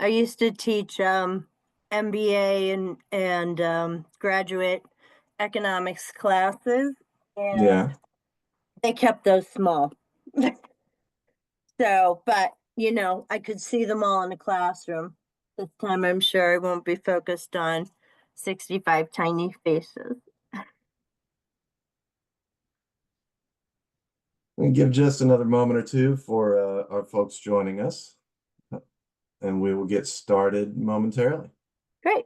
I used to teach MBA and graduate economics classes, and Yeah. they kept those small. So, but I could see them all in the classroom. This time, I'm sure I won't be focused on 65 tiny faces. We give just another moment or two for our folks joining us, and we will get started momentarily. Great.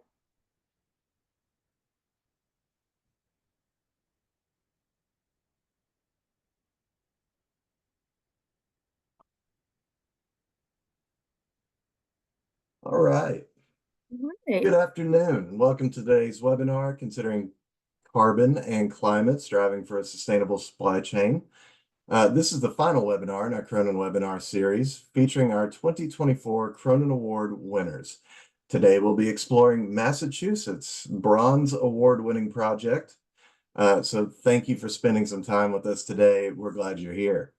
All right. Right. Good afternoon. Welcome to today's webinar, Considering Carbon and Climate, Striving for a Sustainable Supply Chain. This is the final webinar in our Cronin webinar series, featuring our 2024 Cronin Award winners. Today, we'll be exploring Massachusetts' Bronze Award-winning project. So thank you for spending some time with us today. We're glad you're here.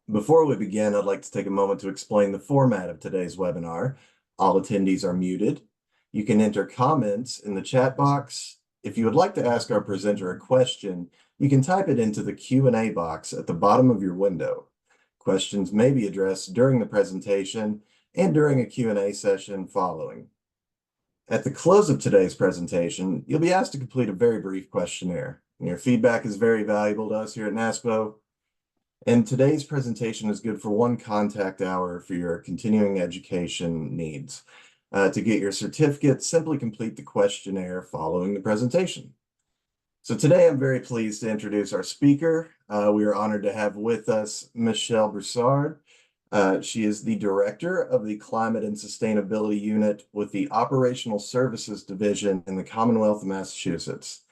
Before we begin, I'd like to take a moment to explain the format of today's webinar. All attendees are muted. You can enter comments in the chat box. If you would like to ask our presenter a question, you can type it into the Q&A box at the bottom of your window. Questions may be addressed during the presentation and during a Q&A session following. At the close of today's presentation, you'll be asked to complete a very brief questionnaire. Your feedback is very valuable to us here at NASPO. And today's presentation is good for one contact hour for your continuing education needs. To get your certificate, simply complete the questionnaire following the presentation. So today I'm very pleased to introduce our speaker. We are honored to have with us Michelle Broussard. She is the Director of the Climate and Sustainability Unit with the Operational Services Division in the Commonwealth of Massachusetts.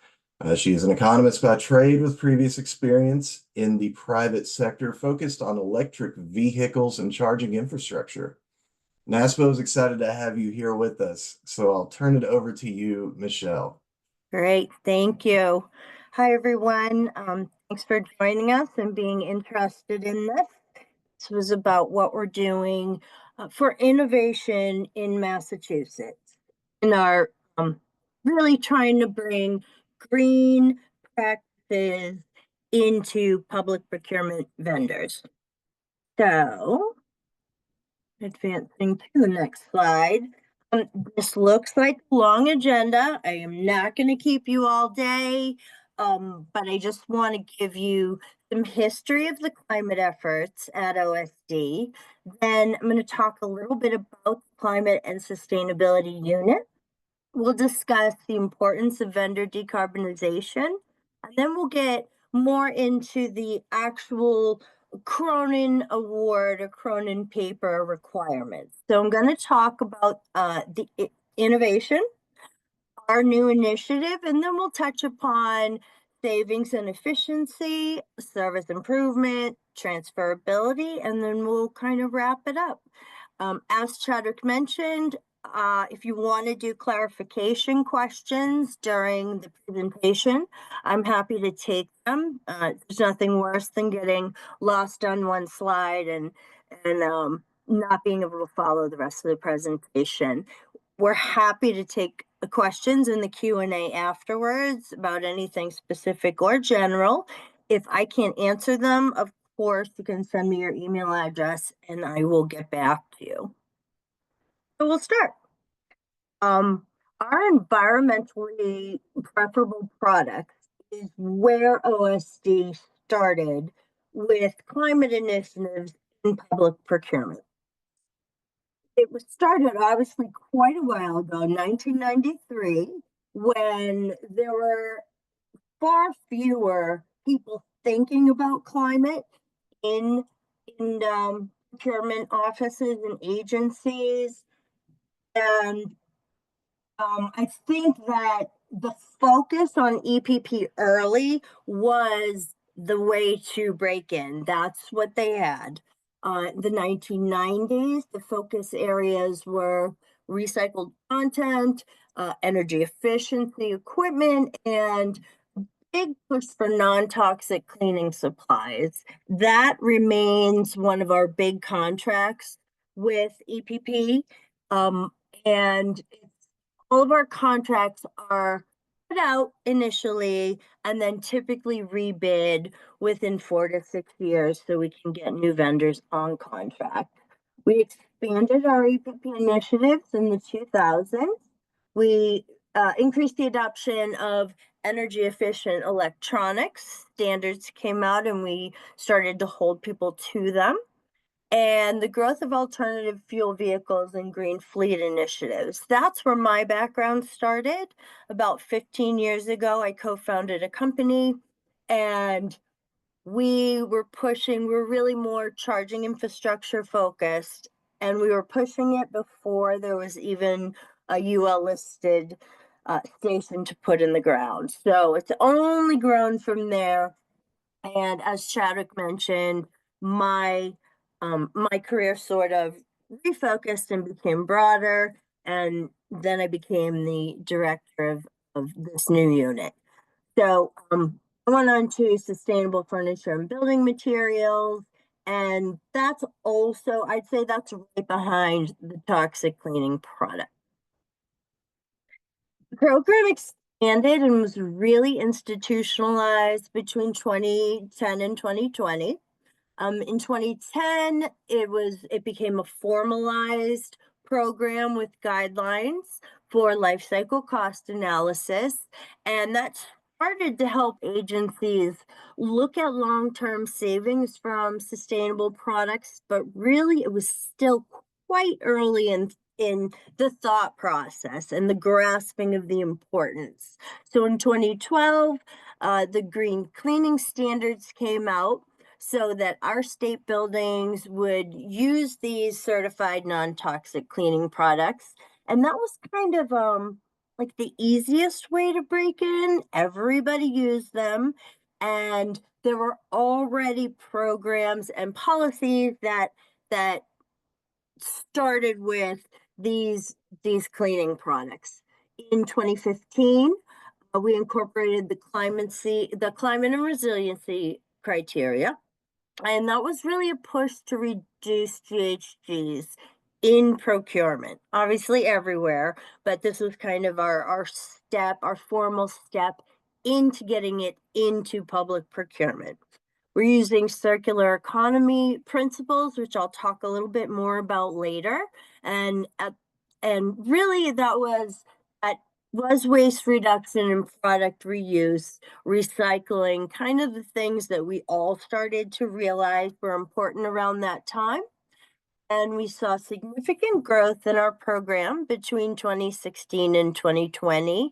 She is an economist by trade with previous experience in the private sector focused on electric vehicles and charging infrastructure. NASPO is excited to have you here with us, so I'll turn it over to you, Michelle. Great. Thank you. Hi, everyone. Thanks for joining us and being interested in this. This was about what we're doing for innovation in Massachusetts and are really trying to bring green practices into public procurement vendors. So, advancing to the next slide. This looks like a long agenda. I am not going to keep you all day, but I just want to give you some history of the climate efforts at OSD. Then I'm going to talk a little bit about the Climate and Sustainability Unit. We'll discuss the importance of vendor decarbonization, and then we'll get more into the actual Cronin Award or Cronin paper requirements. So I'm going to talk about the innovation, our new initiative, and then we'll touch upon savings and efficiency, service improvement, transferability, and then we'll kind of wrap it up. As Chadwick mentioned, if you want to do clarification questions during the presentation, I'm happy to take them. There's nothing worse than getting lost on one slide and not being able to follow the rest of the presentation. We're happy to take the questions in the Q&A afterwards about anything specific or general. If I can't answer them, of course, you can send me your email address and I will get back to you. So we'll start. Our environmentally preferable products is where OSD started with climate initiatives in public procurement. It was started obviously quite a while ago, 1993, when there were far fewer people thinking about climate in procurement offices and agencies. And I think that the focus on EPP early was the way to break in. That's what they had. The 1990s, the focus areas were recycled content, energy efficiency equipment, and big push for non-toxic cleaning supplies. That remains one of our big contracts with EPP. Um, and all of our contracts are put out initially and then typically rebid within 4 to 6 years so we can get new vendors on contract. We expanded our EPP initiatives in the 2000s. We increased the adoption of energy efficient electronics. Standards came out and we started to hold people to them, and the growth of alternative fuel vehicles and green fleet initiatives. That's where my background started. About 15 years ago, I co founded a company, and we were really more charging infrastructure focused, and we were pushing it before there was even a UL listed station to put in the ground. So it's only grown from there. And as Chadwick mentioned, my my career sort of refocused and became broader, and then I became the director of this new unit. So I went on to sustainable furniture and building materials, and that's also, I'd say that's right behind the toxic cleaning product. The program expanded and was really institutionalized between 2010 and 2020. In 2010, it became a formalized program with guidelines for life cycle cost analysis, and that started to help agencies look at long-term savings from sustainable products. But really, it was still quite early in the thought process and the grasping of the importance. So in 2012, the green cleaning standards came out so that our state buildings would use these certified non-toxic cleaning products. And that was kind of like the easiest way to break in. Everybody used them, and there were already programs and policies that started with these these cleaning products. In 2015, we incorporated the climate and resiliency criteria, and that was really a push to reduce GHGs in procurement, obviously everywhere, but this was kind of our formal step into getting it into public procurement. We're using circular economy principles, which I'll talk a little bit more about later. And and really that was waste reduction and product reuse, recycling, kind of the things that we all started to realize were important around that time. And we saw significant growth in our program between 2016 and 2020.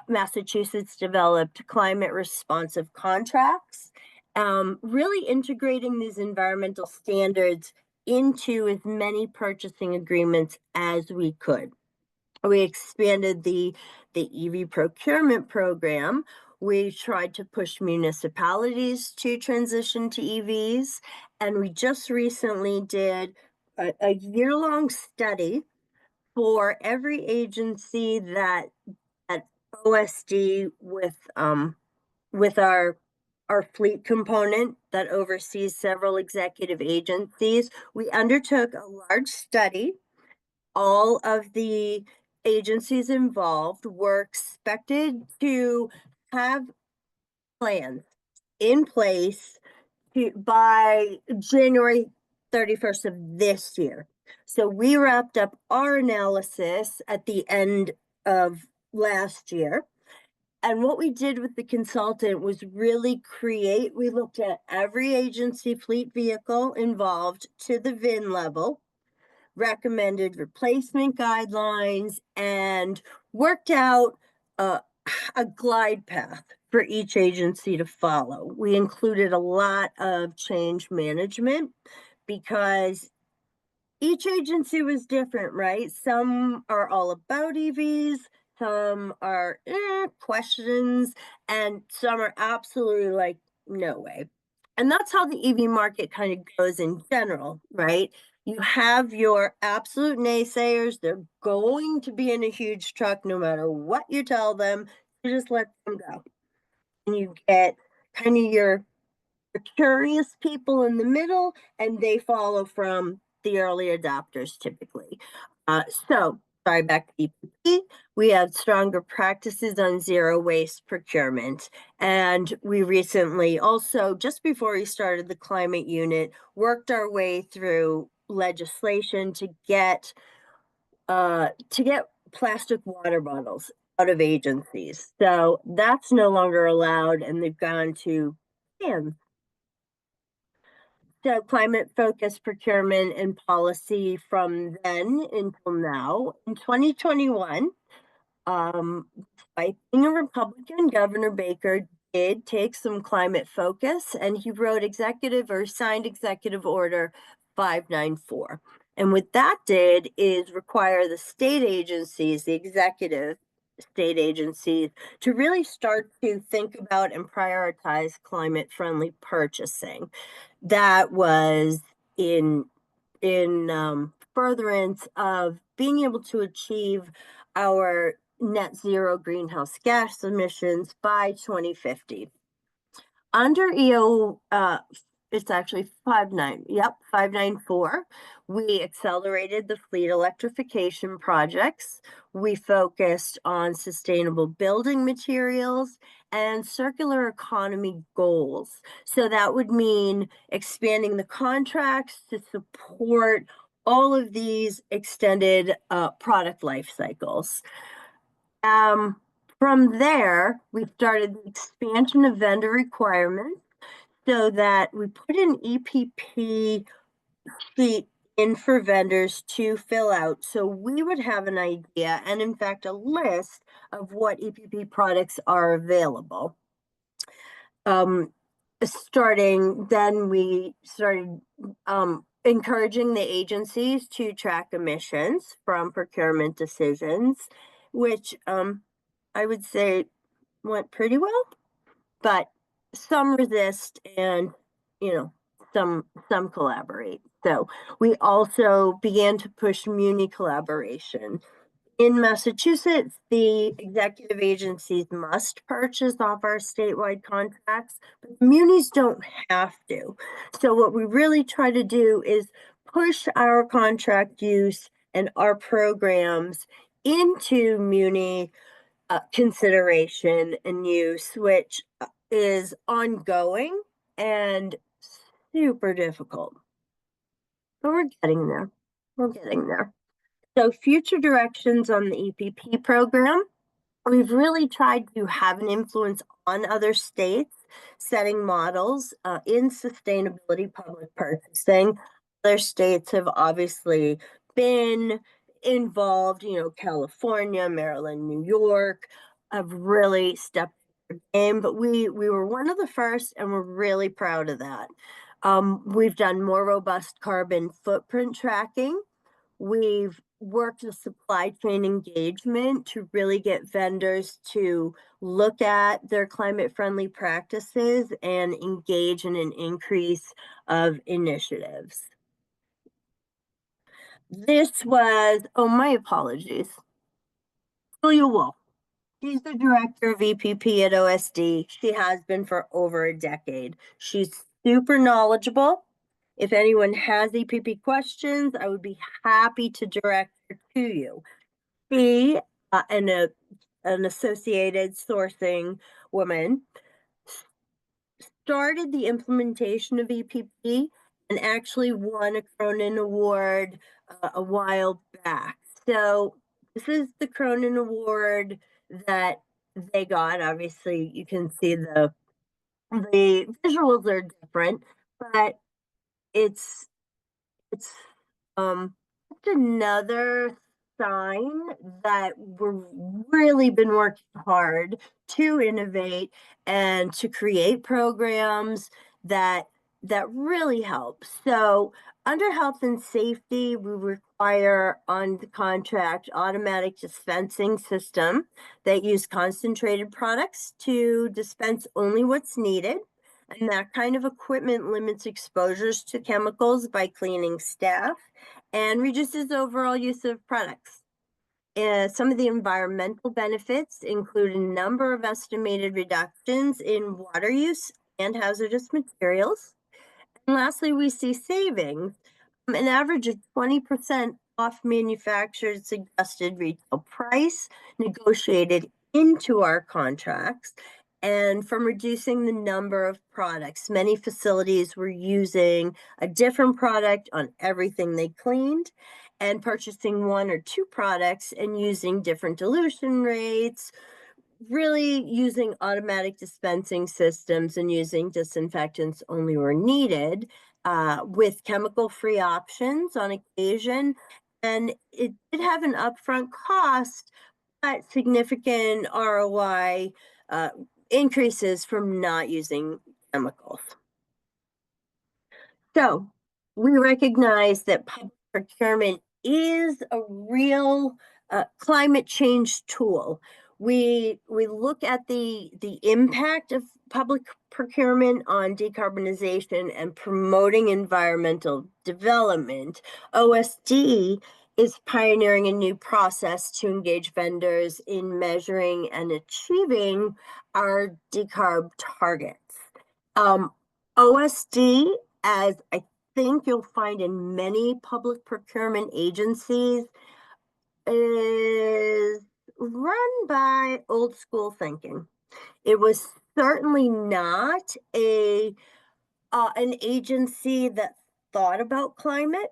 Massachusetts developed climate responsive contracts, really integrating these environmental standards into as many purchasing agreements as we could. We expanded the EV procurement program. We tried to push municipalities to transition to EVs, and we just recently did a year-long study for every agency that at OSD with our fleet component that oversees several executive agencies. We undertook a large study. All of the agencies involved were expected to have plans in place by January 31st of this year. So we wrapped up our analysis at the end of last year. And what we did with the consultant was really we looked at every agency fleet vehicle involved to the VIN level, recommended replacement guidelines, and worked out a glide path for each agency to follow. We included a lot of change management because each agency was different, right? Some are all about EVs, some are questions, and some are absolutely like, no way. And that's how the EV market kind of goes in general, right? You have your absolute naysayers, they're going to be in a huge truck no matter what you tell them, you just let them go. And you get kind of your curious people in the middle, and they follow from the early adopters typically. Sorry, back to EPP. We have stronger practices on zero waste procurement. And we recently also, just before we started the climate unit, worked our way through legislation to get plastic water bottles out of agencies. So that's no longer allowed, and they've gone to cans. So climate focused procurement and policy from then until now. In 2021, despite being a Republican, Governor Baker did take some climate focus, and he wrote signed Executive Order 594. And what that did is require the state agencies, the executive state agencies, to really start to think about and prioritize climate friendly purchasing. That was in furtherance of being able to achieve our net zero greenhouse gas emissions by 2050. Under EO, it's actually 594. We accelerated the fleet electrification projects. We focused on sustainable building materials and circular economy goals. So that would mean expanding the contracts to support all of these extended product life cycles. From there, we started the expansion of vendor requirements so that we put an EPP sheet in for vendors to fill out. So we would have an idea and, in fact, a list of what EPP products are available. Then we started encouraging the agencies to track emissions from procurement decisions, which I would say went pretty well, but some resist and, you know, some collaborate. So we also began to push Muni collaboration. In Massachusetts, the executive agencies must purchase off our statewide contracts, but munis don't have to. So what we really try to do is push our contract use and our programs into Muni consideration and use, which is ongoing and super difficult. But we're getting there. We're getting there. So future directions on the EPP program. We've really tried to have an influence on other states, setting models in sustainability public purchasing. Other states have obviously been involved, California, Maryland, New York have really stepped in, but we were one of the first, and we're really proud of that. We've done more robust carbon footprint tracking. We've worked with supply chain engagement to really get vendors to look at their climate friendly practices and engage in an increase of initiatives. My apologies. Julia Wolf. She's the director of EPP at OSD. She has been for over a decade. She's super knowledgeable. If anyone has EPP questions, I would be happy to direct her to you. She, an associated sourcing woman, started the implementation of EPP and actually won a Cronin Award a while back. So this is the Cronin Award that they got. Obviously, you can see the visuals are different, but it's it's just another sign that we've really been working hard to innovate and to create programs that really help. So under health and safety, we require on the contract automatic dispensing system that use concentrated products to dispense only what's needed. And that kind of equipment limits exposures to chemicals by cleaning staff and reduces overall use of products. Some of the environmental benefits include a number of estimated reductions in water use and hazardous materials. And lastly, we see savings, an average of 20% off manufactured suggested retail price negotiated into our contracts, and from reducing the number of products. Many facilities were using a different product on everything they cleaned and purchasing one or two products and using different dilution rates, really using automatic dispensing systems and using disinfectants only where needed, with chemical free options on occasion. And it did have an upfront cost, but significant ROI increases from not using chemicals. So we recognize that public procurement is a real climate change tool. We look at the impact of public procurement on decarbonization and promoting environmental development. OSD is pioneering a new process to engage vendors in measuring and achieving our decarb targets. OSD, as I think you'll find in many public procurement agencies, is run by old school thinking. It was certainly not a an agency that thought about climate.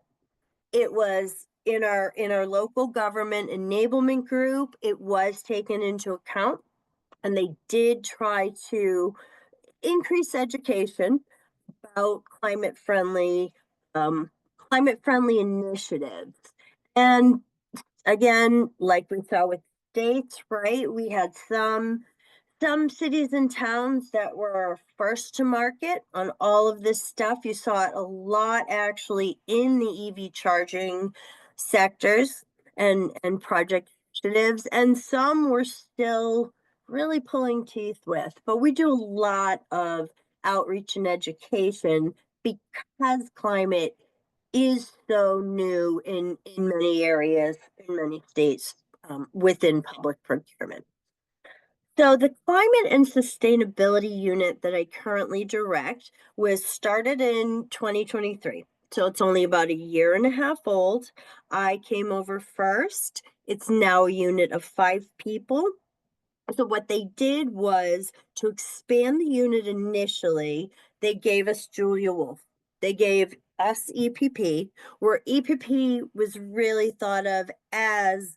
It was in our local government enablement group. It was taken into account, and they did try to increase education about climate friendly initiatives. And again, like we saw with states, right? We had some cities and towns that were first to market on all of this stuff. You saw it a lot actually in the EV charging sectors and project initiatives, and some were still really pulling teeth with. But we do a lot of outreach and education because climate is so new in many areas, in many states, within public procurement. So the Climate and Sustainability Unit that I currently direct was started in 2023. So it's only about a year and a half old. I came over first. It's now a unit of 5 people. So what they did was to expand the unit initially, they gave us Julia Wolf. They gave us EPP, where EPP was really thought of as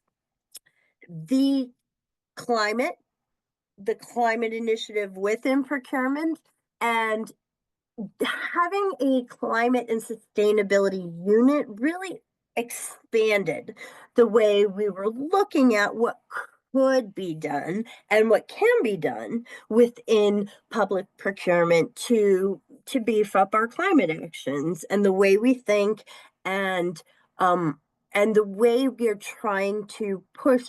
the climate the climate initiative within procurement, and having a climate and sustainability unit really expanded the way we were looking at what could be done and what can be done within public procurement to beef up our climate actions and the way we think, and um and the way we're trying to push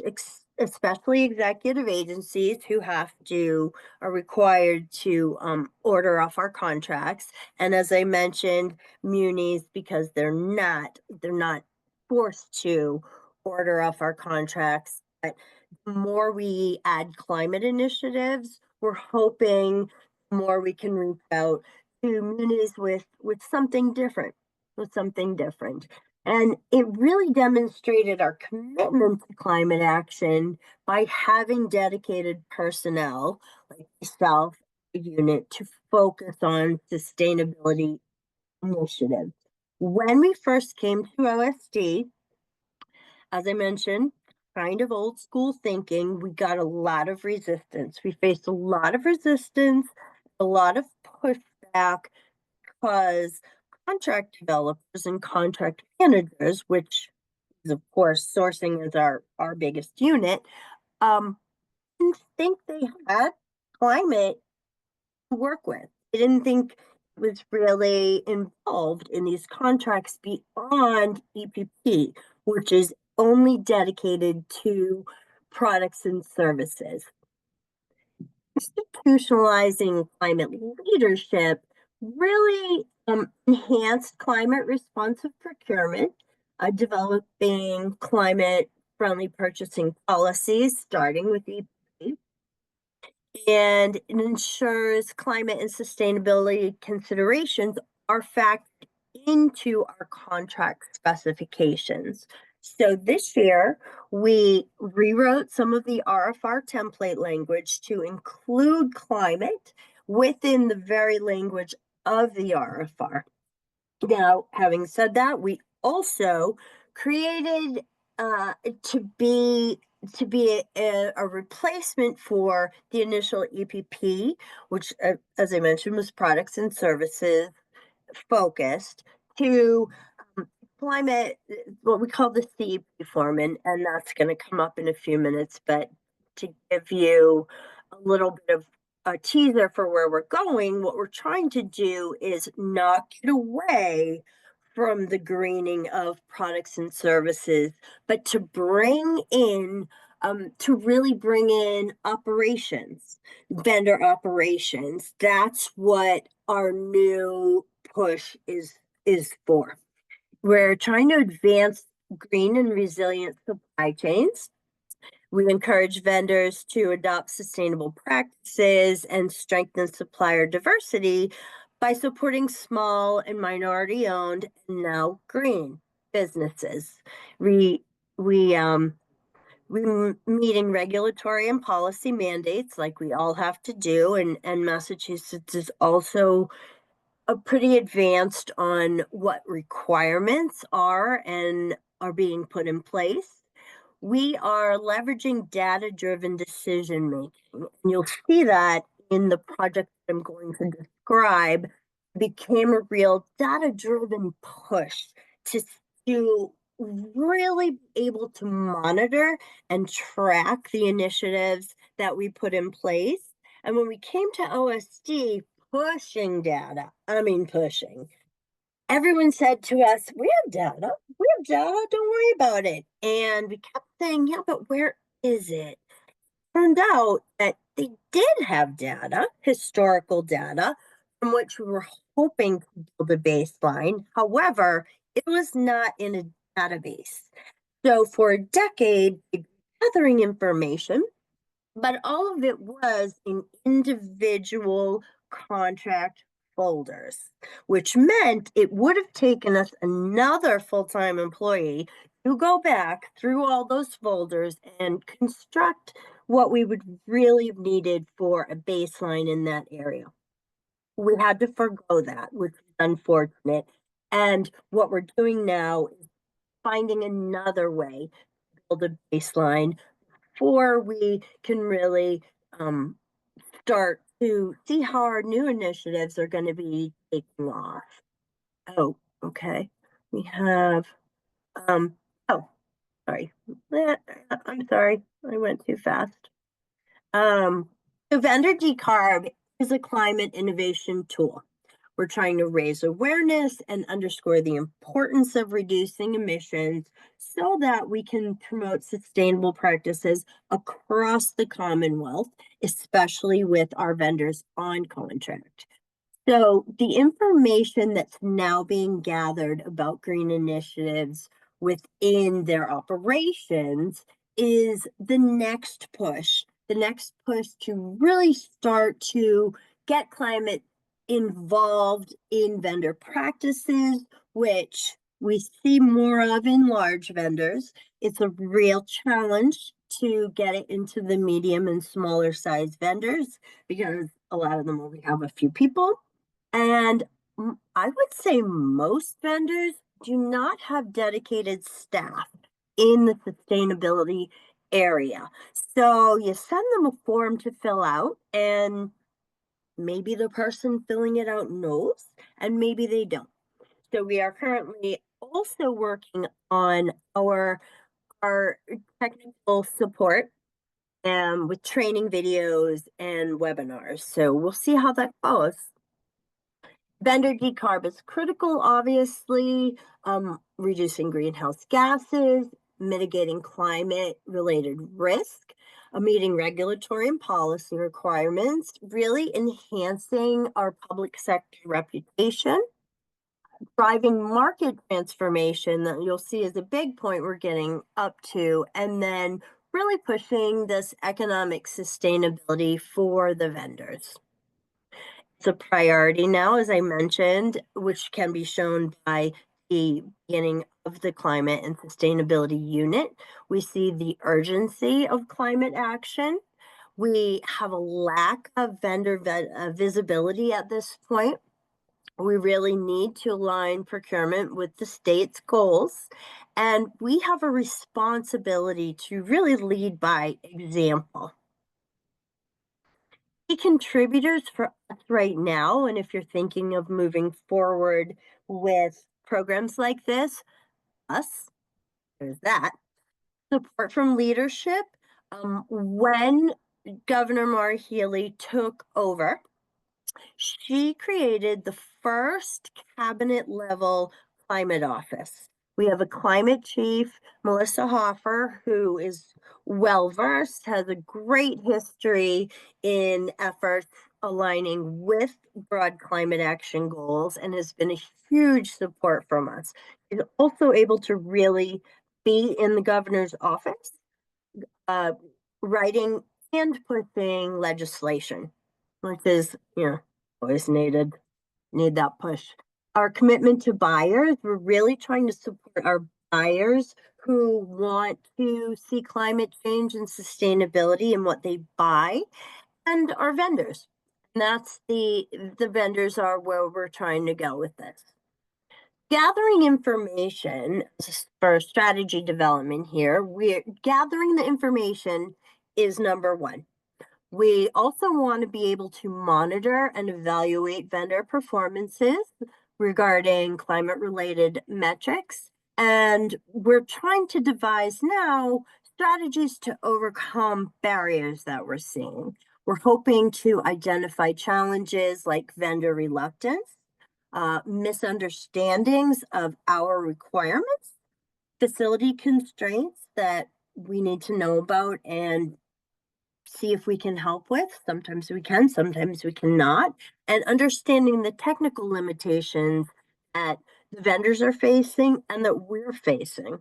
especially executive agencies who are required to order off our contracts, and as I mentioned, munis, because they're not forced to order off our contracts. But the more we add climate initiatives, we're hoping the more we can reach out to munis with something different, And it really demonstrated our commitment to climate action by having dedicated personnel like myself, a unit to focus on sustainability initiatives. When we first came to OSD, as I mentioned, kind of old school thinking, we got a lot of resistance. We faced a lot of resistance, a lot of pushback, because contract developers and contract managers, which is of course sourcing is our biggest unit, um, didn't think they had climate to work with. They didn't think it was really involved in these contracts beyond EPP, which is only dedicated to products and services. Institutionalizing climate leadership really enhanced climate responsive procurement, developing climate friendly purchasing policies, starting with EPP, and it ensures climate and sustainability considerations are factored into our contract specifications. So this year, we rewrote some of the RFR template language to include climate within the very language of the RFR. Now, having said that, we also created uh, to be a replacement for the initial EPP, which, as I mentioned, was products and services focused, to um, climate, what we call the CEP form, and that's going to come up in a few minutes. But to give you a little bit of a teaser for where we're going, what we're trying to do is knock it away from the greening of products and services, but to bring in, to really bring in operations, vendor operations. That's what our new push is for. We're trying to advance green and resilient supply chains. We encourage vendors to adopt sustainable practices and strengthen supplier diversity by supporting small and minority owned and now green businesses. We we meeting regulatory and policy mandates like we all have to do, and Massachusetts is also pretty advanced on what requirements are and are being put in place. We are leveraging data-driven decision making. And you'll see that in the project that I'm going to describe became a real data-driven push to, to really be able to monitor and track the initiatives that we put in place. And when we came to OSD, pushing data, I mean pushing, everyone said to us, "We have data. We have data. Don't worry about it." And we kept saying, "Yeah, but where is it?" Turned out that they did have data, historical data, from which we were hoping to build a baseline. However, it was not in a database. So for a decade, gathering information, but all of it was in individual contract folders, which meant it would have taken us another full-time employee to go back through all those folders and construct what we would really have needed for a baseline in that area. We had to forgo that, which is unfortunate. And what we're doing now is finding another way to build a baseline before we can really start to see how our new initiatives are going to be taking off. Oh, okay. We have, um, oh, sorry. I'm sorry. I went too fast. Um, so Vendor Decarb is a climate innovation tool. We're trying to raise awareness and underscore the importance of reducing emissions so that we can promote sustainable practices across the Commonwealth, especially with our vendors on contract. So the information that's now being gathered about green initiatives within their operations is the next push to really start to get climate involved in vendor practices, which we see more of in large vendors. It's a real challenge to get it into the medium and smaller size vendors because a lot of them only have a few people. And I would say most vendors do not have dedicated staff in the sustainability area. So you send them a form to fill out, and maybe the person filling it out knows, and maybe they don't. So we are currently also working on our technical support with training videos and webinars. So we'll see how that goes. Vendor decarb is critical, obviously, reducing greenhouse gases, mitigating climate related risk, meeting regulatory and policy requirements, really enhancing our public sector reputation, driving market transformation that you'll see is a big point we're getting up to, and then really pushing this economic sustainability for the vendors. It's a priority now, as I mentioned, which can be shown by the beginning of the climate and sustainability unit. We see the urgency of climate action. We have a lack of vendor visibility at this point. We really need to align procurement with the state's goals. And we have a responsibility to really lead by example. Key contributors for us right now, and if you're thinking of moving forward with programs like this, us, there's that. Support from leadership. When Governor Maura Healey took over, she created the first cabinet level climate office. We have a climate chief, Melissa Hoffer, who is well versed, has a great history in efforts aligning with broad climate action goals, and has been a huge support from us. She's also able to really be in the governor's office, uh, writing and pushing legislation, which is, always need that push. Our commitment to buyers, we're really trying to support our buyers who want to see climate change and sustainability in what they buy, and our vendors. And that's the vendors are where we're trying to go with this. Gathering information for strategy development here, we're gathering the information is number one. We also want to be able to monitor and evaluate vendor performances regarding climate related metrics. And we're trying to devise now strategies to overcome barriers that we're seeing. We're hoping to identify challenges like vendor reluctance, misunderstandings of our requirements, facility constraints that we need to know about and see if we can help with. Sometimes we can, sometimes we cannot. And understanding the technical limitations that the vendors are facing and that we're facing.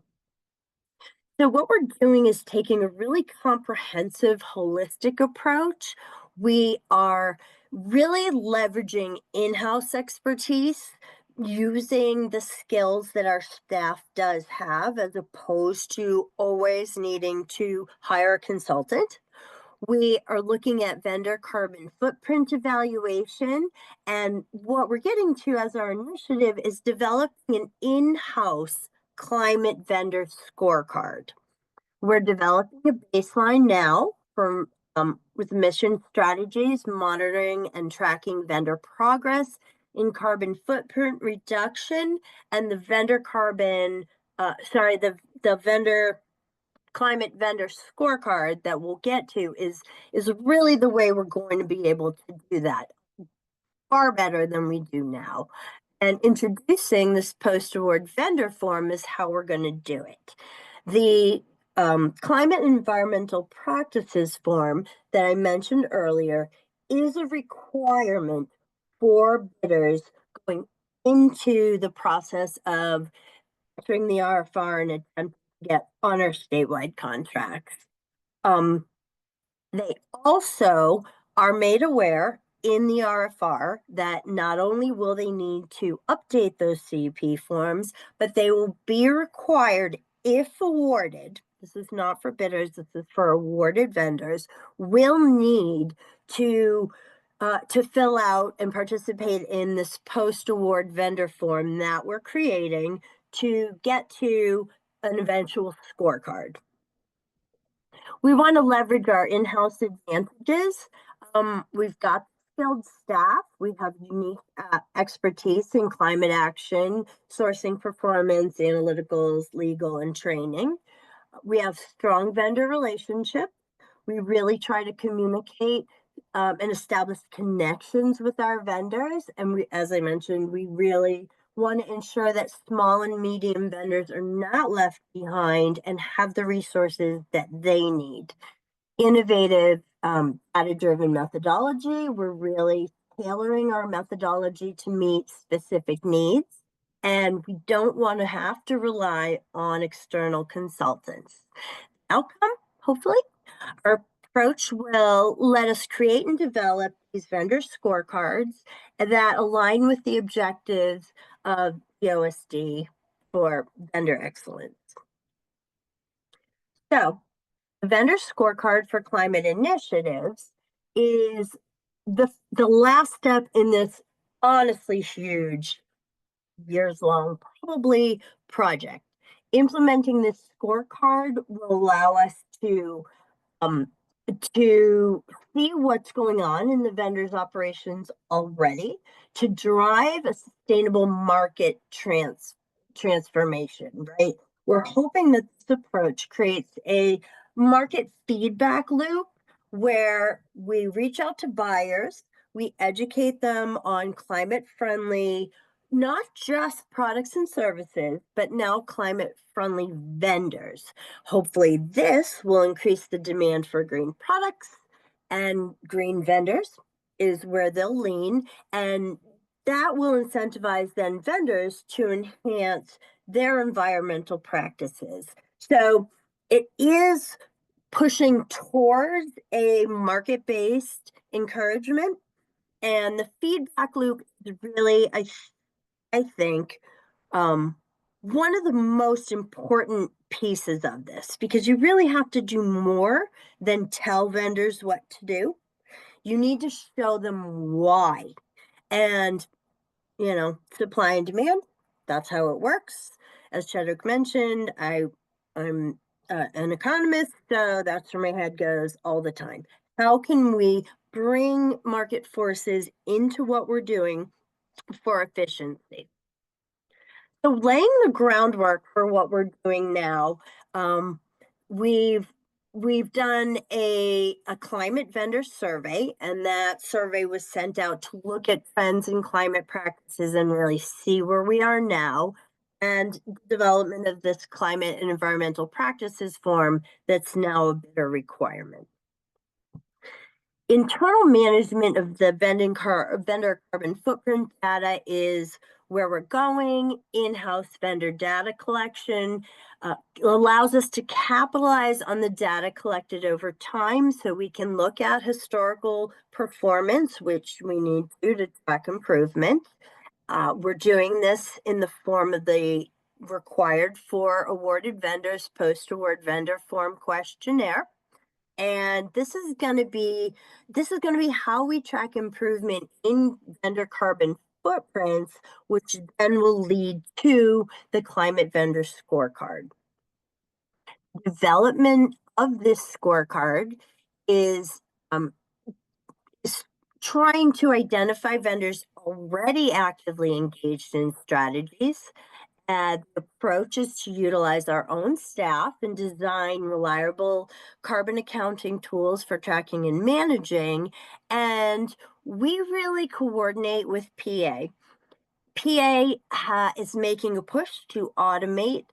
So what we're doing is taking a really comprehensive, holistic approach. We are really leveraging in-house expertise, using the skills that our staff does have, as opposed to always needing to hire a consultant. We are looking at vendor carbon footprint evaluation. And what we're getting to as our initiative is developing an in-house climate vendor scorecard. We're developing a baseline now from with mission strategies, monitoring and tracking vendor progress in carbon footprint reduction, and the vendor the vendor climate vendor scorecard that we'll get to is really the way we're going to be able to do that far better than we do now. And introducing this post-award vendor form is how we're going to do it. The climate and environmental practices form that I mentioned earlier is a requirement for bidders going into the process of entering the RFR and attempt to get on our statewide contracts. They also are made aware in the RFR that not only will they need to update those CUP forms, but they will be required, if awarded, this is not for bidders, this is for awarded vendors, will need to fill out and participate in this post-award vendor form that we're creating to get to an eventual scorecard. We want to leverage our in-house advantages. We've got skilled staff. We have unique expertise in climate action, sourcing performance, analyticals, legal, and training. We have strong vendor relationships. We really try to communicate and establish connections with our vendors. And we, as I mentioned, we really want to ensure that small and medium vendors are not left behind and have the resources that they need. Innovative, data-driven methodology. We're really tailoring our methodology to meet specific needs. And we don't want to have to rely on external consultants. Outcome, hopefully, our approach will let us create and develop these vendor scorecards that align with the objectives of the OSD for vendor excellence. So the vendor scorecard for climate initiatives is the last step in this honestly huge, years long, probably project. Implementing this scorecard will allow us um, to see what's going on in the vendor's operations already, to drive a sustainable market transformation, right? We're hoping that this approach creates a market feedback loop where we reach out to buyers, we educate them on climate friendly, not just products and services, but now climate friendly vendors. Hopefully, this will increase the demand for green products, and green vendors is where they'll lean. And that will incentivize then vendors to enhance their environmental practices. So it is pushing towards a market based encouragement. And the feedback loop is really, I think, um, one of the most important pieces of this, because you really have to do more than tell vendors what to do. You need to show them why. And, supply and demand, that's how it works. As Chadwick mentioned, I'm an economist, so that's where my head goes all the time. How can we bring market forces into what we're doing for efficiency? So laying the groundwork for what we're doing now, we've we've done a climate vendor survey, and that survey was sent out to look at trends in climate practices and really see where we are now, and development of this climate and environmental practices form that's now a better requirement. Internal management of the vendor carbon footprint data is where we're going. In-house vendor data collection allows us to capitalize on the data collected over time so we can look at historical performance, which we need to track improvement. We're doing this in the form of the required for awarded vendors post-award vendor form questionnaire. And this is going to be how we track improvement in vendor carbon footprints, which then will lead to the climate vendor scorecard. Development of this scorecard is, is trying to identify vendors already actively engaged in strategies. The approach is to utilize our own staff and design reliable carbon accounting tools for tracking and managing. And we really coordinate with PA. PA is making a push to automate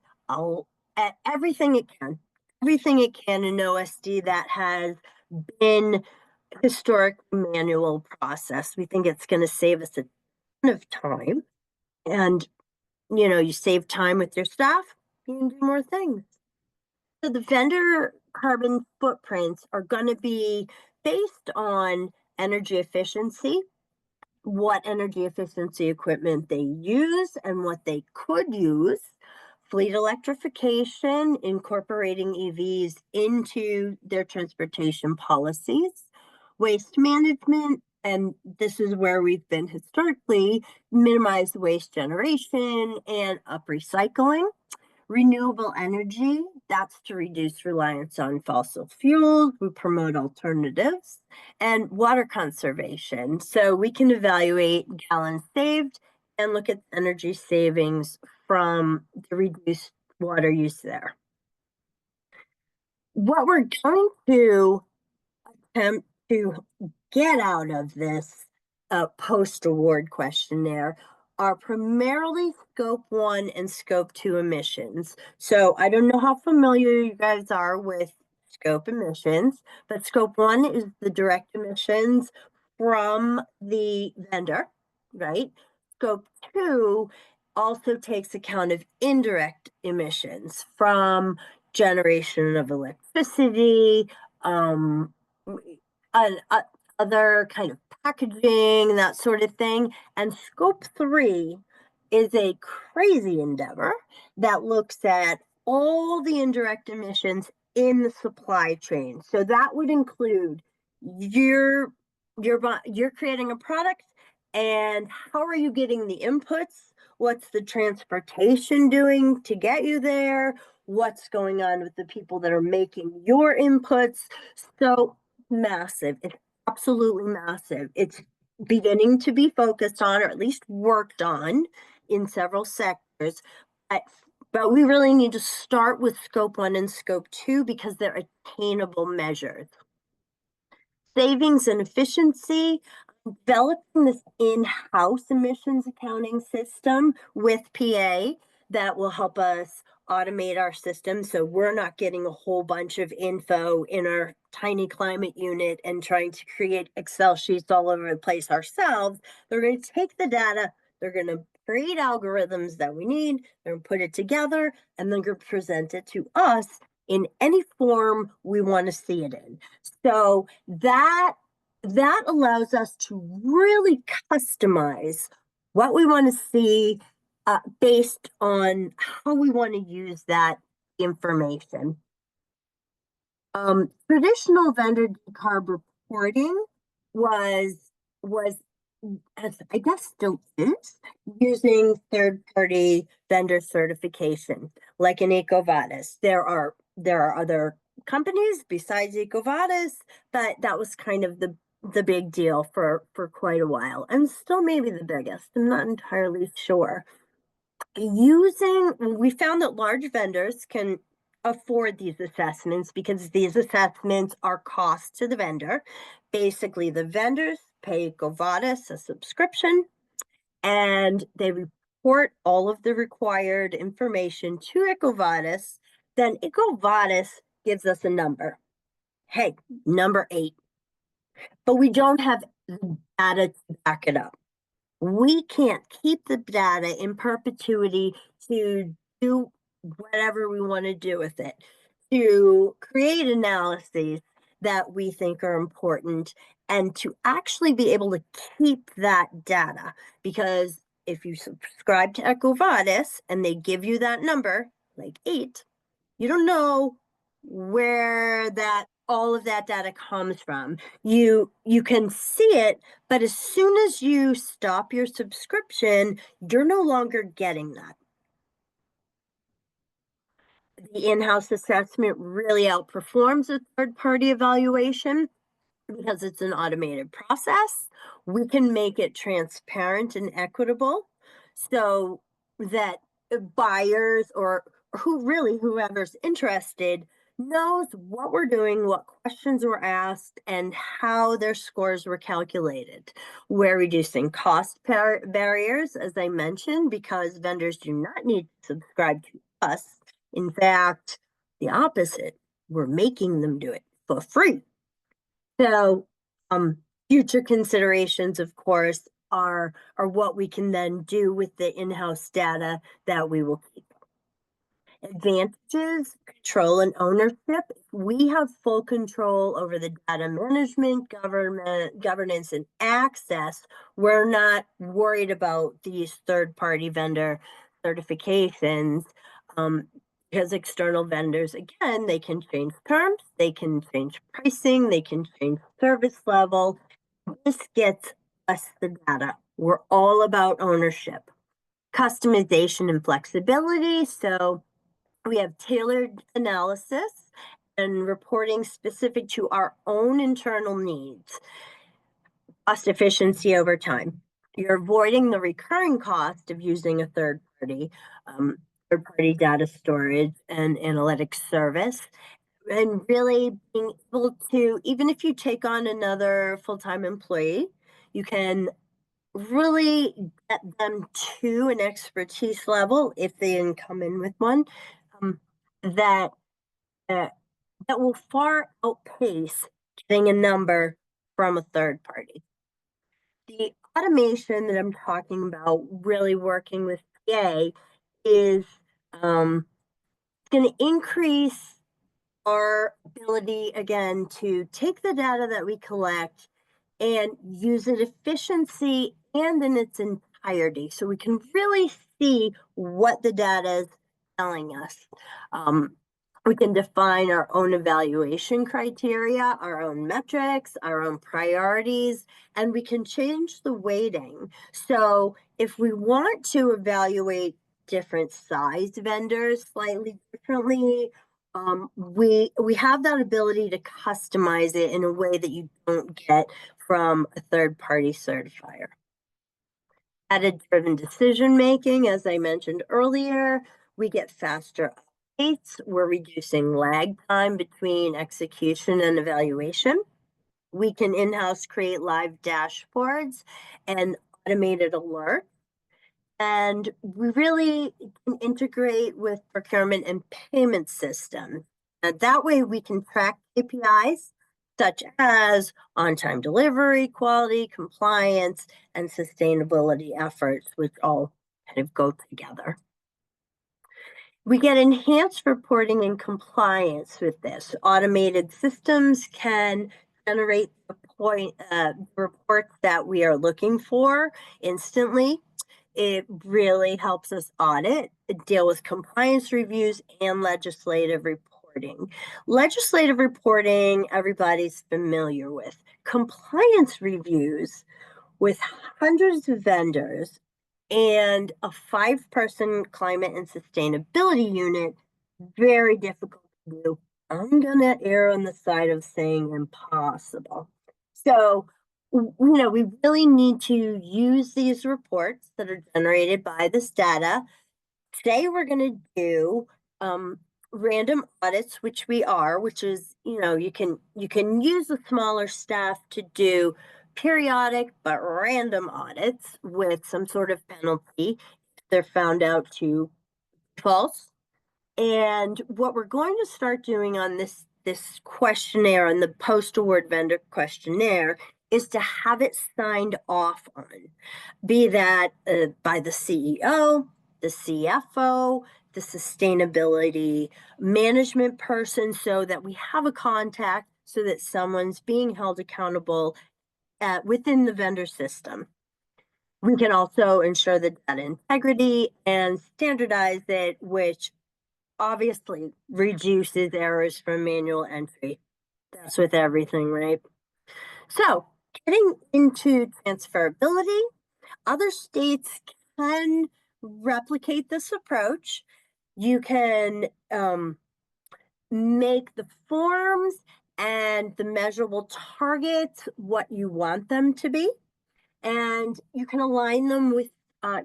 everything it can in OSD that has been historic manual process. We think it's going to save us a ton of time. And you save time with your staff, you can do more things. So the vendor carbon footprints are going to be based on energy efficiency, what energy efficiency equipment they use and what they could use, fleet electrification, incorporating EVs into their transportation policies, waste management, and this is where we've been historically, minimize waste generation and up recycling. Renewable energy, that's to reduce reliance on fossil fuels. We promote alternatives. And water conservation. So we can evaluate gallons saved and look at energy savings from the reduced water use there. What we're going to attempt to get out of this post-award questionnaire are primarily scope 1 and scope 2 emissions. So I don't know how familiar you guys are with scope emissions, but scope 1 is the direct emissions from the vendor, right? Scope 2 also takes account of indirect emissions from generation of electricity, other kind of packaging, that sort of thing. And scope 3 is a crazy endeavor that looks at all the indirect emissions in the supply chain. So that would include your you're creating a product, and how are you getting the inputs? What's the transportation doing to get you there? What's going on with the people that are making your inputs? So massive. It's absolutely massive. It's beginning to be focused on, or at least worked on, in several sectors. But, but we really need to start with scope one and scope two because they're attainable measures. Savings and efficiency, developing this in-house emissions accounting system with PA that will help us automate our system so we're not getting a whole bunch of info in our tiny climate unit and trying to create Excel sheets all over the place ourselves. They're going to take the data, they're going to create algorithms that we need, they're going to put it together, and then going to present it to us in any form we want to see it in. So that allows us to really customize what we want to see based on how we want to use that information. Traditional vendor decarb reporting was as I guess still is using third-party vendor certification, like in EcoVadis. There are other companies besides EcoVadis, but that was kind of the big deal for quite a while, and still maybe the biggest. I'm not entirely sure. We found that large vendors can afford these assessments because these assessments are cost to the vendor. Basically, the vendors pay Govadis a subscription and they report all of the required information to EcoVadis. Then EcoVadis gives us a number. Hey, number 8. But we don't have the data to back it up. We can't keep the data in perpetuity to do whatever we want to do with it, to create analyses that we think are important, and to actually be able to keep that data. Because if you subscribe to EcoVadis and they give you that number, like 8, you don't know where that all of that data comes from. You can see it, but as soon as you stop your subscription, you're no longer getting that. The in-house assessment really outperforms a third-party evaluation because it's an automated process. We can make it transparent and equitable so that buyers or whoever's interested knows what we're doing, what questions were asked, and how their scores were calculated. We're reducing cost barriers, as I mentioned, because vendors do not need to subscribe to us. In fact, the opposite, we're making them do it for free. So, future considerations, of course, are what we can then do with the in-house data that we will keep. Advantages, control and ownership. We have full control over the data management, governance, and access. We're not worried about these third-party vendor certifications. Because external vendors, again, they can change terms, they can change pricing, they can change service level. This gets us the data. We're all about ownership, customization, and flexibility. So we have tailored analysis and reporting specific to our own internal needs, cost efficiency over time. You're avoiding the recurring cost of using a third-party data storage and analytics service, and really being able to, even if you take on another full-time employee, you can really get them to an expertise level if they didn't come in with one, that uh, that will far outpace getting a number from a third party. The automation that I'm talking about, really working with PA, is going to increase our ability again to take the data that we collect and use it efficiency and in its entirety so we can really see what the data is telling us. We can define our own evaluation criteria, our own metrics, our own priorities, and we can change the weighting. So if we want to evaluate different size vendors slightly differently, we have that ability to customize it in a way that you don't get from a third-party certifier. Data-driven decision making, as I mentioned earlier, we get faster updates. We're reducing lag time between execution and evaluation. We can in-house create live dashboards and automated alerts. And we really can integrate with procurement and payment systems. That way we can track KPIs such as on-time delivery, quality, compliance, and sustainability efforts, which all kind of go together. We get enhanced reporting and compliance with this. Automated systems can generate the reports that we are looking for instantly. It really helps us audit, deal with compliance reviews, and legislative reporting. Legislative reporting, everybody's familiar with. Compliance reviews with hundreds of vendors and a 5-person climate and sustainability unit, very difficult to do. I'm going to err on the side of saying impossible. So, we really need to use these reports that are generated by this data. Say we're going to do random audits, which we are, which is, you can use the smaller staff to do periodic but random audits with some sort of penalty if they're found out to be false. And what we're going to start doing on this questionnaire, on the post-award vendor questionnaire, is to have it signed off on, be that by the CEO, the CFO, the sustainability management person, so that we have a contact, so that someone's being held accountable within the vendor system. We can also ensure the data integrity and standardize it, which obviously reduces errors from manual entry. That's with everything, right? So, getting into transferability, other states can replicate this approach. You can make the forms and the measurable targets what you want them to be, and you can align them with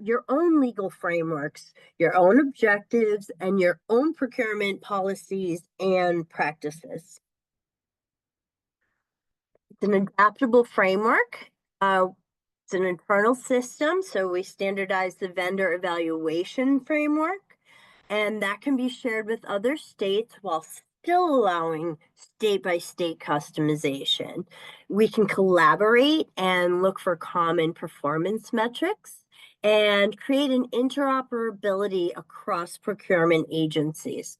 your own legal frameworks, your own objectives, and your own procurement policies and practices. It's an adaptable framework. It's an internal system, so we standardize the vendor evaluation framework, and that can be shared with other states while still allowing state-by-state customization. We can collaborate and look for common performance metrics and create an interoperability across procurement agencies.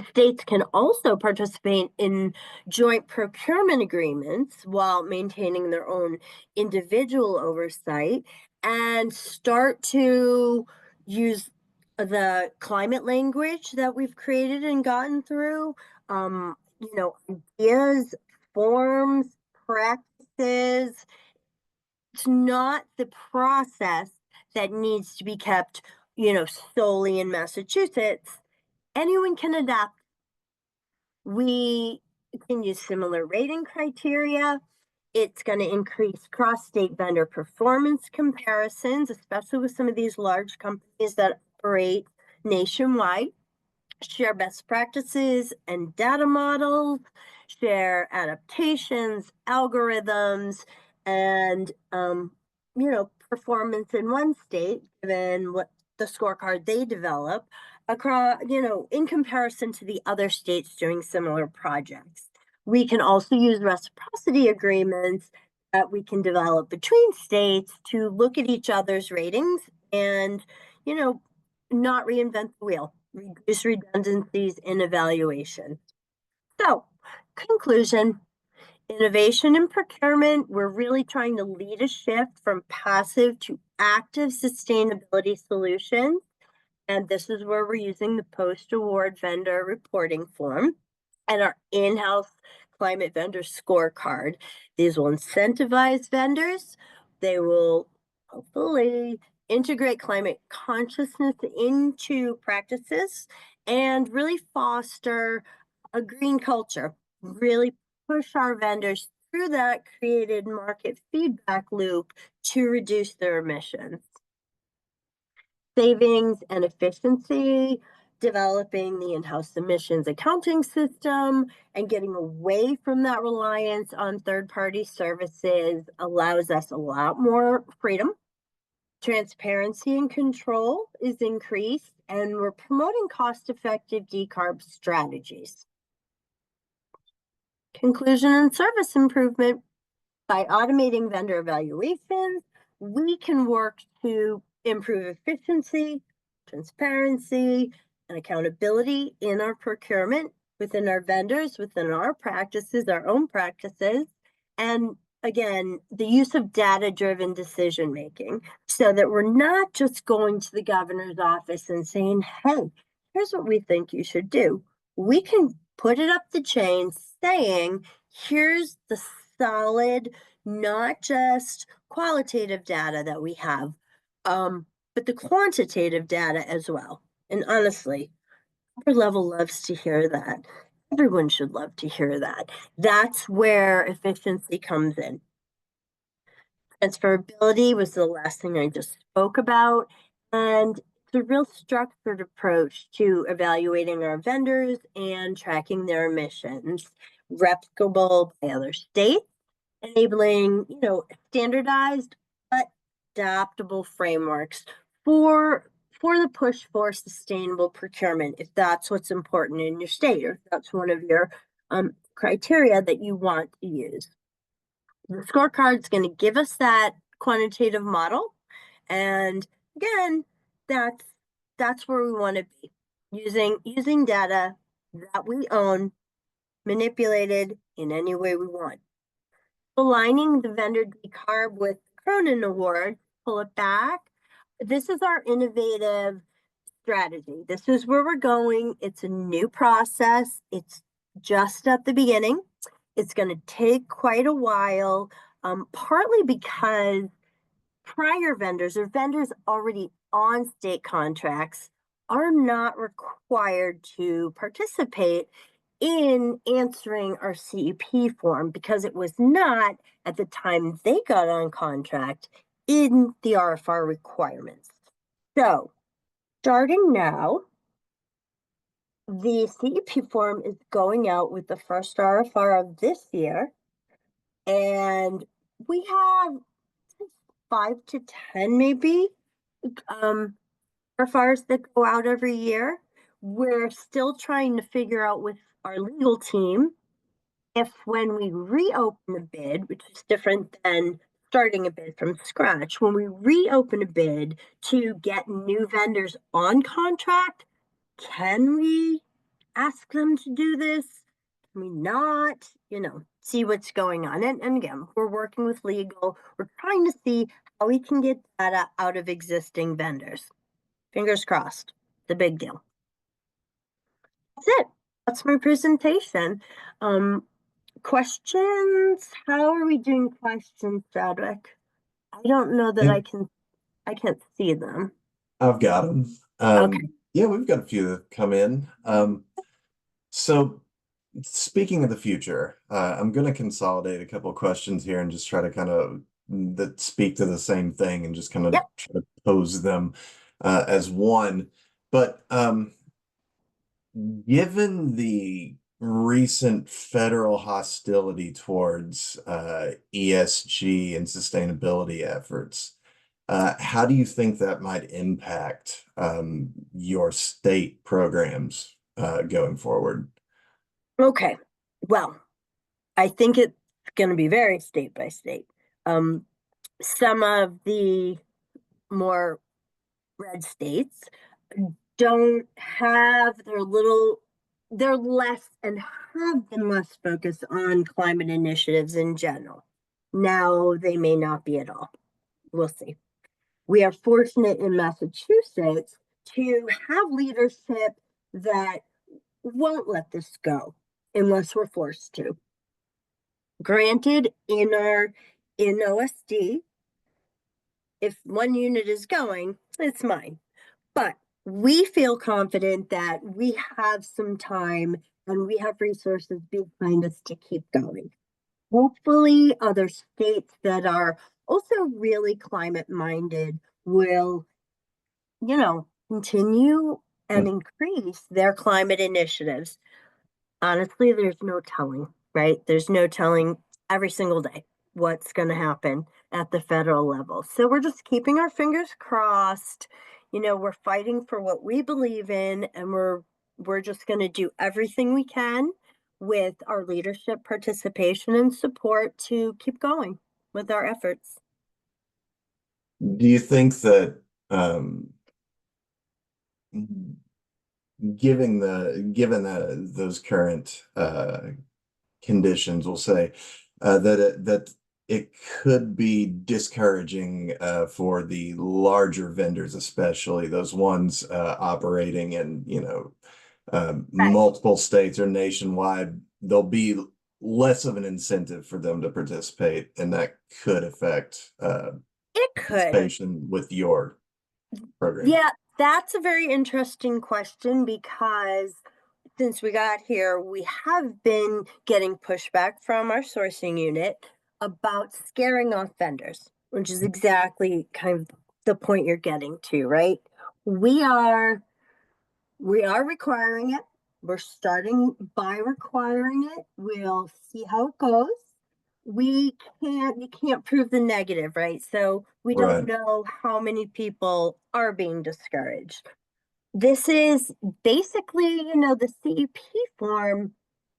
States can also participate in joint procurement agreements while maintaining their own individual oversight and start to use the climate language that we've created and gotten through, ideas, forms, practices. It's not the process that needs to be kept, solely in Massachusetts. Anyone can adapt. We can use similar rating criteria. It's going to increase cross-state vendor performance comparisons, especially with some of these large companies that operate nationwide. Share best practices and data models, share adaptations, algorithms, and performance in one state, given what the scorecard they develop across, in comparison to the other states doing similar projects. We can also use reciprocity agreements that we can develop between states to look at each other's ratings and, not reinvent the wheel, reduce redundancies in evaluation. So, conclusion. Innovation in procurement, we're really trying to lead a shift from passive to active sustainability solutions. And this is where we're using the post-award vendor reporting form and our in-house climate vendor scorecard. These will incentivize vendors. They will hopefully integrate climate consciousness into practices and really foster a green culture, really push our vendors through that created market feedback loop to reduce their emissions. Savings and efficiency, developing the in-house emissions accounting system, and getting away from that reliance on third-party services allows us a lot more freedom. Transparency and control is increased, and we're promoting cost-effective decarb strategies. Conclusion and service improvement. By automating vendor evaluations, we can work to improve efficiency, transparency, and accountability in our procurement, within our vendors, within our practices, our own practices, and again, the use of data-driven decision making so that we're not just going to the governor's office and saying, hey, here's what we think you should do. We can put it up the chain saying, here's the solid, not just qualitative data that we have, but the quantitative data as well. And honestly, upper level loves to hear that. Everyone should love to hear that. That's where efficiency comes in. Transferability was the last thing I just spoke about. And it's a real structured approach to evaluating our vendors and tracking their emissions, replicable by other states, enabling, standardized but adaptable frameworks for the push for sustainable procurement, if that's what's important in your state, or if that's one of your criteria that you want to use. The scorecard is going to give us that quantitative model, and again, that's where we want to be, using data that we own, manipulated in any way we want. Aligning the vendor decarb with Cronin Award, pull it back. This is our innovative strategy. This is where we're going. It's a new process. It's just at the beginning. It's going to take quite a while, partly because prior vendors or vendors already on state contracts are not required to participate in answering our CEP form because it was not, at the time they got on contract, in the RFR requirements. So starting now, the CEP form is going out with the first RFR of this year, and we have 5 to 10 maybe RFRs that go out every year. We're still trying to figure out with our legal team if, when we reopen a bid, which is different than starting a bid from scratch, when we reopen a bid to get new vendors on contract, can we ask them to do this? Can we not? See what's going on. And again, we're working with legal. We're trying to see how we can get data out of existing vendors. Fingers crossed. The big deal. That's it. That's my presentation. Questions? How are we doing questions, Chadwick? I don't know that I can't see them. I've got them. Okay. Yeah, we've got a few that come in. So speaking of the future, I'm going to consolidate a couple of questions here and just try to kind of that speak to the same thing and just kind of try to pose them as one. But given the recent federal hostility towards ESG and sustainability efforts, how do you think that might impact your state programs going forward? Okay. Well, I think it's going to be very state by state. Some of the more red states don't have they're less and have been less focused on climate initiatives in general. Now they may not be at all. We'll see. We are fortunate in Massachusetts to have leadership that won't let this go unless we're forced to. Granted, in OSD, if one unit is going, it's mine. But we feel confident that we have some time and we have resources behind us to keep going. Hopefully, other states that are also really climate minded will, continue and Mm. increase their climate initiatives. Honestly, there's no telling, right? There's no telling every single day what's going to happen at the federal level. So we're just keeping our fingers crossed. We're fighting for what we believe in, and we're just going to do everything we can with our leadership participation and support to keep going with our efforts. Do you think that um, given those current conditions, we'll say that it could be discouraging for the larger vendors, especially those ones operating in, Right. multiple states or nationwide. There'll be less of an incentive for them to participate, and that could affect It could. participation with your program. Yeah, that's a very interesting question because since we got here, we have been getting pushback from our sourcing unit about scaring off vendors, which is exactly kind of the point you're getting to, right? We are we are requiring it. We're starting by requiring it. We'll see how it goes. You can't prove the negative, right? So we don't Right. know how many people are being discouraged. This is basically, the CEP form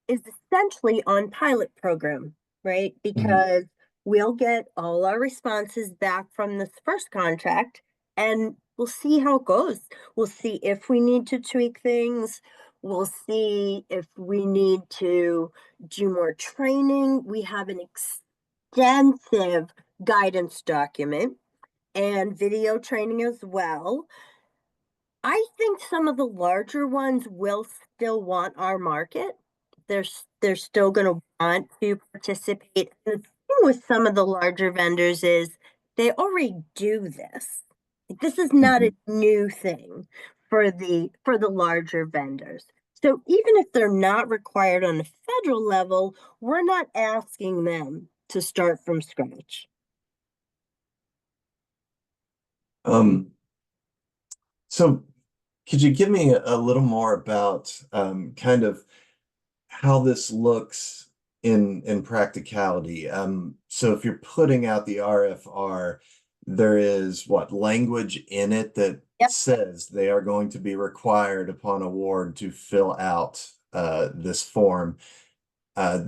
is essentially on pilot program, right? Mhm. Because we'll get all our responses back from this first contract and we'll see how it goes. We'll see if we need to tweak things. We'll see if we need to do more training. We have an extensive guidance document and video training as well. I think some of the larger ones will still want our market. They're still going to want to participate. And the thing with some of the larger vendors is they already do this. This is not a Mhm. new thing for the larger vendors. So even if they're not required on a federal level, we're not asking them to start from scratch. Um, so could you give me a little more about kind of how this looks in practicality? So if you're putting out the RFR, there is what language in it that Yep, says they are going to be required upon award to fill out this form. Uh,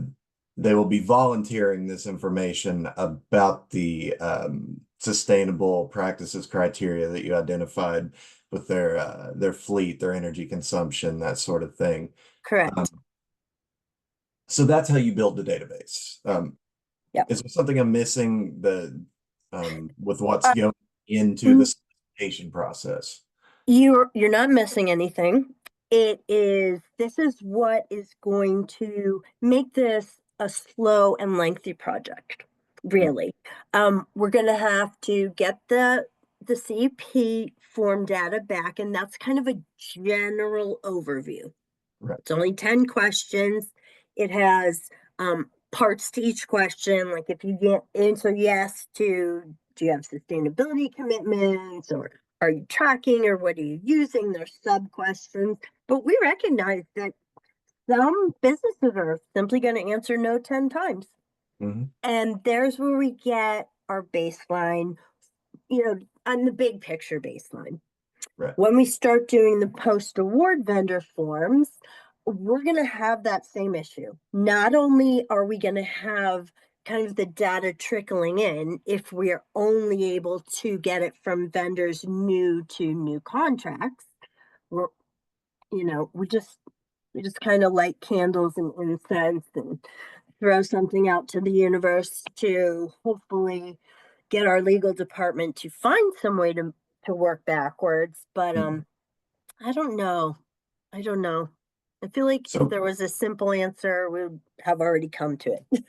they will be volunteering this information about the sustainable practices criteria that you identified with their fleet, their energy consumption, that sort of thing. Um, correct. so that's how you build the database. Yep. Is there something I'm missing with what's Uh, going into the solicitation process? you're not missing anything. This is what is going to make this a slow and lengthy project, Mm. really. We're gonna have to get the CP form data back, and that's kind of a general overview. Right. It's only 10 questions. It has parts to each question. Like if you get answer yes to, do you have sustainability commitments, or are you tracking, or what are you using? There's sub questions. But we recognize that some businesses are simply going to answer no 10 times. Mhm. And there's where we get our baseline, on the big picture baseline. Right. When we start doing the post-award vendor forms, we're going to have that same issue. Not only are we going to have kind of the data trickling in if we're only able to get it from vendors new to new contracts, we're, we just kind of light candles and incense and throw something out to the universe to hopefully get our legal department to find some way to work backwards. But Mhm. I don't know. I don't know. I feel like if So there was a simple answer, we would have already come to it.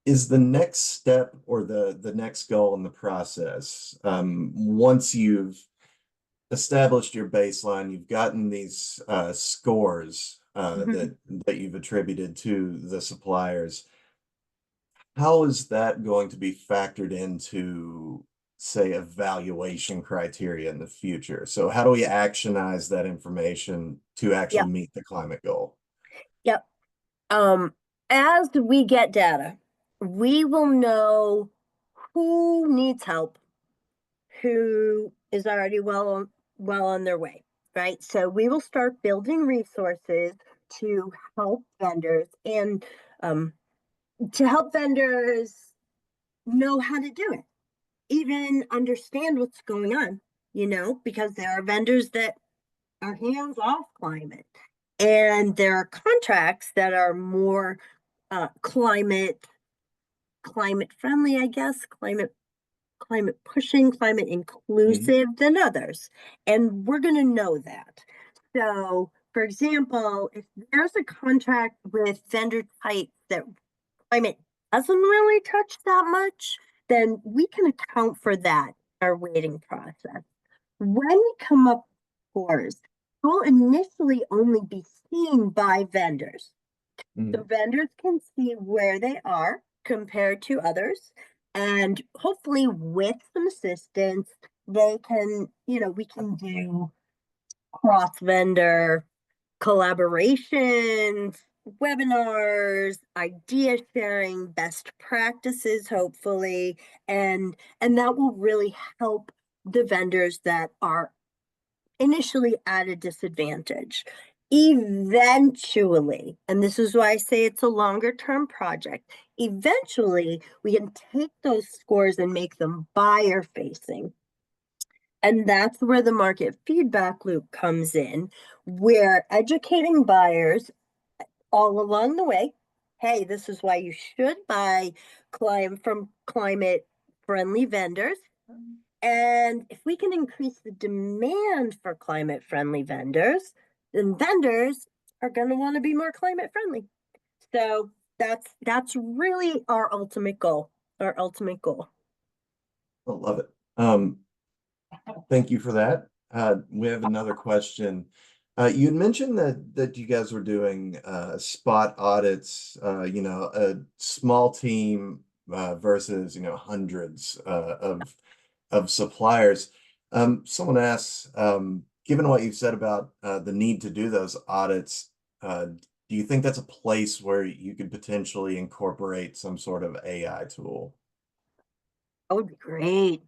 is the next step or the next goal in the process, once you've established your baseline, you've gotten these scores Mhm. that you've attributed to the suppliers, how is that going to be factored into, say, evaluation criteria in the future? So how do we actionize that information to actually Yep. meet the climate goal? Yep. Um, as we get data, we will know who needs help, who is already well on their way, right? So we will start building resources to help vendors and um, to help vendors know how to do it, even understand what's going on, because there are vendors that are hands off climate, and there are contracts that are more climate friendly, I guess, climate pushing, climate Mhm. inclusive than others. And we're going to know that. So, for example, if there's a contract with vendor types that climate doesn't really touch that much, then we can account for that in our weighting process. When we come up with scores, we'll initially only be seen by vendors. The Mhm. vendors can see where they are compared to others. And hopefully, with some assistance, we can do cross vendor collaborations, webinars, idea sharing, best practices, hopefully. And that will really help the vendors that are initially at a disadvantage. Eventually, and this is why I say it's a longer term project, eventually we can take those scores and make them buyer facing. And that's where the market feedback loop comes in. We're educating buyers all along the way. Hey, this is why you should buy from climate friendly vendors. And if we can increase the demand for climate friendly vendors, then vendors are going to want to be more climate friendly. So that's really our ultimate goal. Our ultimate goal. I love it. Thank you for that. We have another question. You had mentioned that you guys were doing spot audits, a small team versus, hundreds of suppliers. Someone asks, given what you've said about the need to do those audits, do you think that's a place where you could potentially incorporate some sort of AI tool? That would be great.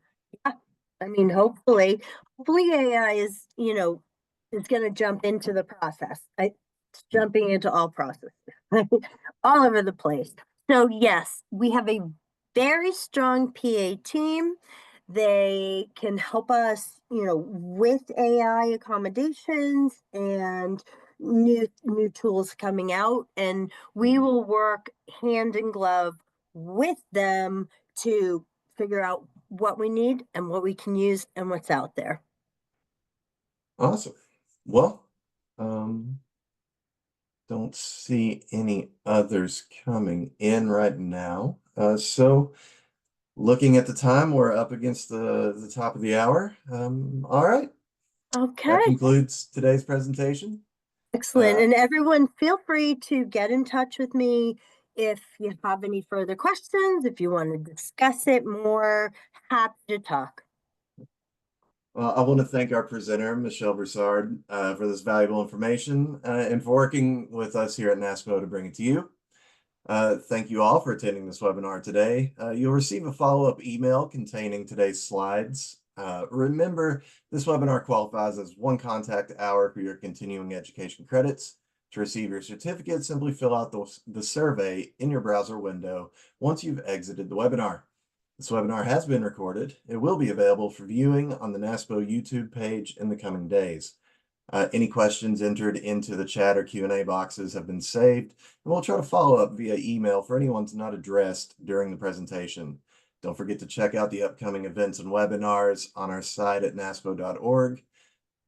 Yeah. I mean, hopefully AI is going to jump into the process. It's jumping into all processes, all over the place. So yes, we have a very strong PA team. They can help us, with AI accommodations and new tools coming out, and we Mhm. will work hand in glove with them to figure out what we need and what we can use and what's out there. Awesome. Well, um, don't see any others coming in right now. So looking at the time, we're up against the top of the hour. All right, that Okay, concludes today's presentation. excellent. Uh, And everyone, feel free to get in touch with me if you have any further questions, if you want to discuss it more. Happy to talk. well, I want to thank our presenter, Michelle Broussard, for this valuable information and for working with us here at NASPO to bring it to you. Thank you all for attending this webinar today. You'll receive a follow-up email containing today's slides. Remember, this webinar qualifies as one contact hour for your continuing education credits. To receive your certificate, simply fill out the survey in your browser window once you've exited the webinar. This webinar has been recorded. It will be available for viewing on the NASPO YouTube page in the coming days. Any questions entered into the chat or Q&A boxes have been saved, and we'll try to follow up via email for anyone's not addressed during the presentation. Don't forget to check out the upcoming events and webinars on our site at naspo.org.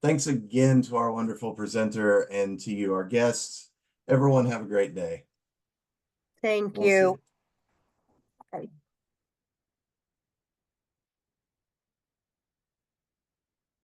Thanks again to our wonderful presenter and to you, our guests. Everyone have a great day. Thank We'll see you. you. Okay.